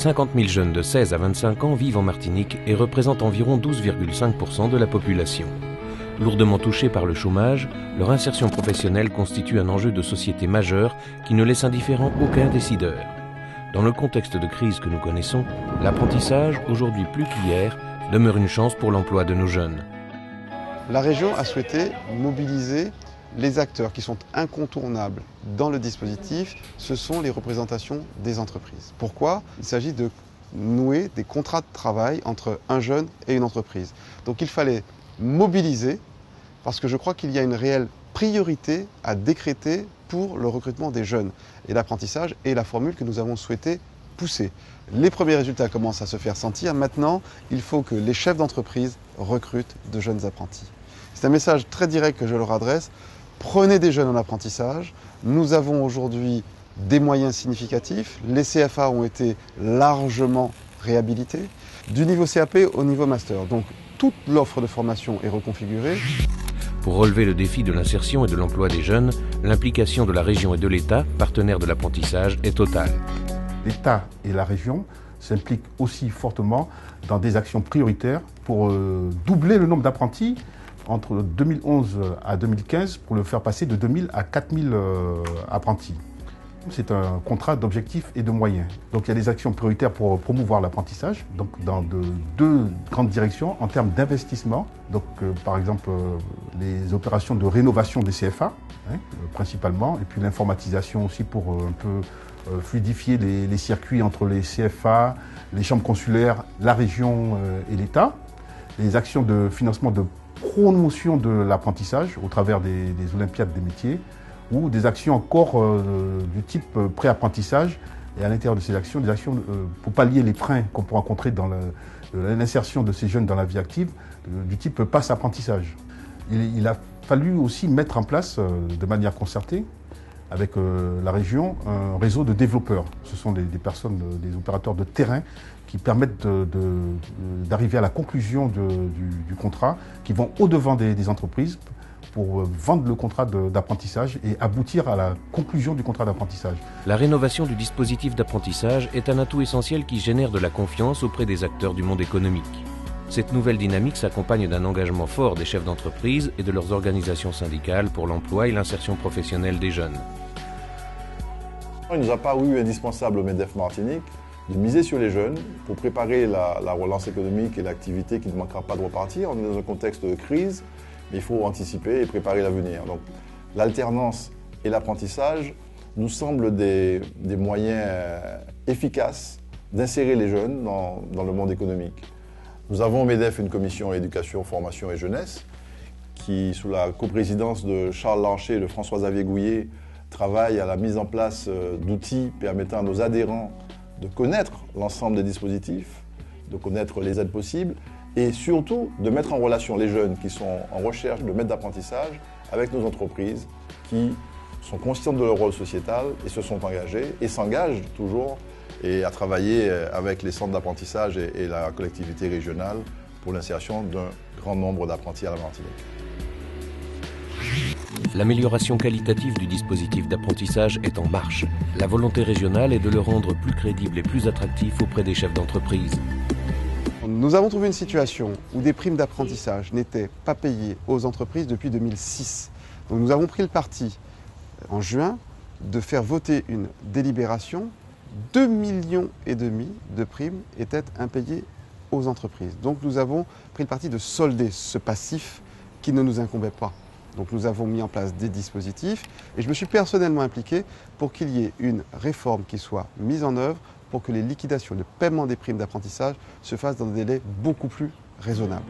50 000 jeunes de 16 à 25 ans vivent en Martinique et représentent environ 12,5% de la population. Lourdement touchés par le chômage, leur insertion professionnelle constitue un enjeu de société majeur qui ne laisse indifférent aucun décideur. Dans le contexte de crise que nous connaissons, l'apprentissage, aujourd'hui plus qu'hier, demeure une chance pour l'emploi de nos jeunes. La région a souhaité mobiliser les acteurs qui sont incontournables dans le dispositif, ce sont les représentations des entreprises. Pourquoi? Il s'agit de nouer des contrats de travail entre un jeune et une entreprise. Donc il fallait mobiliser, parce que je crois qu'il y a une réelle priorité à décréter pour le recrutement des jeunes. Et l'apprentissage est la formule que nous avons souhaité pousser. Les premiers résultats commencent à se faire sentir. Maintenant, il faut que les chefs d'entreprise recrutent de jeunes apprentis. C'est un message très direct que je leur adresse. Prenez des jeunes en apprentissage. Nous avons aujourd'hui des moyens significatifs. Les CFA ont été largement réhabilités, du niveau CAP au niveau master. Donc toute l'offre de formation est reconfigurée. Pour relever le défi de l'insertion et de l'emploi des jeunes, l'implication de la région et de l'État, partenaires de l'apprentissage, est totale. L'État et la région s'impliquent aussi fortement dans des actions prioritaires pour doubler le nombre d'apprentis entre 2011 à 2015 pour le faire passer de 2000 à 4000 apprentis. C'est un contrat d'objectifs et de moyens. Donc il y a des actions prioritaires pour promouvoir l'apprentissage, donc dans deux grandes directions en termes d'investissement. Donc par exemple les opérations de rénovation des CFA, principalement, et puis l'informatisation aussi pour un peu fluidifier les circuits entre les CFA, les chambres consulaires, la région et l'État. Les actions de financement de promotion de l'apprentissage au travers des Olympiades des métiers, ou des actions encore du type pré-apprentissage, et à l'intérieur de ces actions, des actions pour pallier les freins qu'on peut rencontrer dans l'insertion de ces jeunes dans la vie active, du type passe-apprentissage. Il a fallu aussi mettre en place, de manière concertée, avec la région, un réseau de développeurs. Ce sont des personnes, des opérateurs de terrain qui permettent d'arriver à la conclusion du contrat, qui vont au-devant des entreprises, pour vendre le contrat d'apprentissage et aboutir à la conclusion du contrat d'apprentissage. La rénovation du dispositif d'apprentissage est un atout essentiel qui génère de la confiance auprès des acteurs du monde économique. Cette nouvelle dynamique s'accompagne d'un engagement fort des chefs d'entreprise et de leurs organisations syndicales pour l'emploi et l'insertion professionnelle des jeunes. Il ne nous a paru indispensable au MEDEF Martinique de miser sur les jeunes pour préparer la relance économique et l'activité qui ne manquera pas de repartir. On est dans un contexte de crise. Mais il faut anticiper et préparer l'avenir. Donc l'alternance et l'apprentissage nous semblent des moyens efficaces d'insérer les jeunes dans le monde économique. Nous avons au MEDEF une commission éducation, formation et jeunesse qui, sous la coprésidence de Charles Larcher et de François-Xavier Gouillet, travaille à la mise en place d'outils permettant à nos adhérents de connaître l'ensemble des dispositifs, de connaître les aides possibles, et surtout de mettre en relation les jeunes qui sont en recherche de maîtres d'apprentissage avec nos entreprises qui sont conscientes de leur rôle sociétal et se sont engagées et s'engagent toujours et à travailler avec les centres d'apprentissage et la collectivité régionale pour l'insertion d'un grand nombre d'apprentis à la Martinique. L'amélioration qualitative du dispositif d'apprentissage est en marche. La volonté régionale est de le rendre plus crédible et plus attractif auprès des chefs d'entreprise. Nous avons trouvé une situation où des primes d'apprentissage n'étaient pas payées aux entreprises depuis 2006. Donc nous avons pris le parti, en juin, de faire voter une délibération. 2,5 millions de primes étaient impayées aux entreprises. Donc nous avons pris le parti de solder ce passif qui ne nous incombait pas. Donc nous avons mis en place des dispositifs et je me suis personnellement impliqué pour qu'il y ait une réforme qui soit mise en œuvre pour que les liquidations, le paiement des primes d'apprentissage se fassent dans des délais beaucoup plus raisonnables.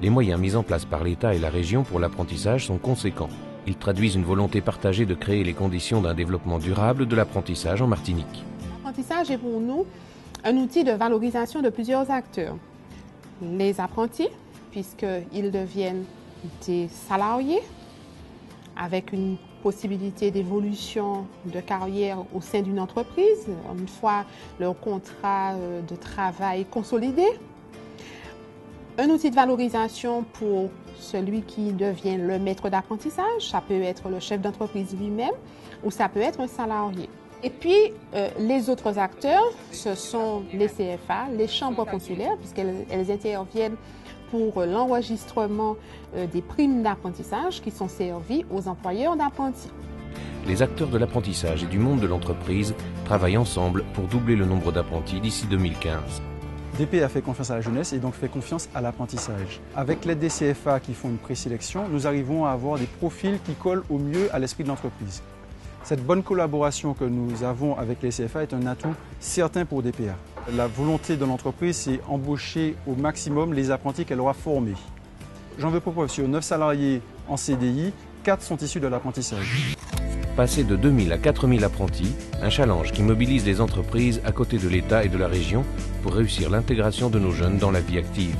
Les moyens mis en place par l'État et la région pour l'apprentissage sont conséquents. Ils traduisent une volonté partagée de créer les conditions d'un développement durable de l'apprentissage en Martinique. L'apprentissage est pour nous un outil de valorisation de plusieurs acteurs. Les apprentis, puisqu'ils deviennent des salariés avec une possibilité d'évolution de carrière au sein d'une entreprise, une fois leur contrat de travail consolidé. Un outil de valorisation pour celui qui devient le maître d'apprentissage, ça peut être le chef d'entreprise lui-même ou ça peut être un salarié. Et puis, les autres acteurs, ce sont les CFA, les chambres consulaires, puisqu'elles interviennent pour l'enregistrement des primes d'apprentissage qui sont servies aux employeurs d'apprentis. Les acteurs de l'apprentissage et du monde de l'entreprise travaillent ensemble pour doubler le nombre d'apprentis d'ici 2015. DPA fait confiance à la jeunesse et donc fait confiance à l'apprentissage. Avec l'aide des CFA qui font une présélection, nous arrivons à avoir des profils qui collent au mieux à l'esprit de l'entreprise. Cette bonne collaboration que nous avons avec les CFA est un atout certain pour DPA. La volonté de l'entreprise, c'est embaucher au maximum les apprentis qu'elle aura formés. J'en veux pour preuve, sur 9 salariés en CDI, 4 sont issus de l'apprentissage. Passer de 2000 à 4000 apprentis, un challenge qui mobilise les entreprises à côté de l'État et de la région pour réussir l'intégration de nos jeunes dans la vie active.